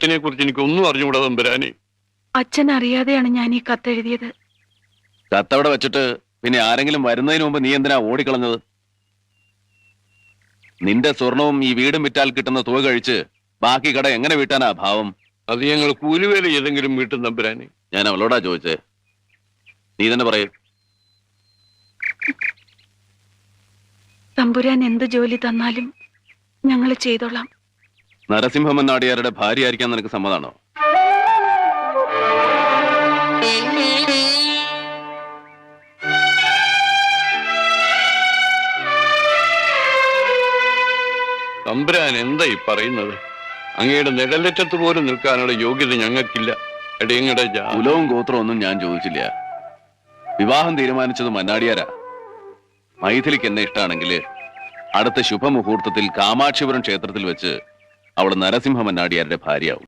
കത്തിനെ കുറിച്ച് എനിക്ക് ഒന്നും അറിഞ്ഞുകൂടാ തമ്പുരാനെ. അച്ഛൻ അറിയാതെയാണ് ഞാൻ ഈ കത്തെഴുതിയത്. കത്തവിടെ വെച്ചിട്ട് പിന്നെ ആരെങ്കിലും വരുന്നതിന് മുമ്പ് നീ എന്തിനാ ഓടിക്കളഞ്ഞത്? നിന്റെ സ്വർണവും ഈ വീടും വിറ്റാൽ കിട്ടുന്ന തുക കഴിച്ച് ബാക്കി കട എങ്ങനെ വീട്ടാനാ ഭാവം? അത് ഞങ്ങൾ കൂലിവേല ഏതെങ്കിലും വീട്ടും തമ്പുരാനെ. ഞാൻ അവളോടാ ചോദിച്ചേ, നീ തന്നെ പറയേ. തമ്പുരാൻ എന്ത് ജോലി തന്നാലും ഞങ്ങൾ ചെയ്തോളാം. നരസിംഹമൻ നാടിയാരുടെ ഭാര്യയായിരിക്കാൻ നിനക്ക് സമ്മതാണോ? തമ്പുരാൻ എന്താ ഈ പറയുന്നത്? അങ്ങയുടെ നിഴലറ്റത്ത് പോലും നിൽക്കാനുള്ള യോഗ്യത ഞങ്ങൾക്കില്ല. എടയങ്ങടെ കുലവും ഗോത്രവും ഒന്നും ഞാൻ ചോദിച്ചില്ല. വിവാഹം തീരുമാനിച്ചത് മന്നാടിയാരാ. മൈഥിലിക്ക് എന്നെ ഇഷ്ടമാണെങ്കിൽ അടുത്ത ശുഭമുഹൂർത്തത്തിൽ കാമാക്ഷിപുരം ക്ഷേത്രത്തിൽ വെച്ച് അവൾ നരസിംഹ മന്നാടിയാരുടെ ഭാര്യയാവും.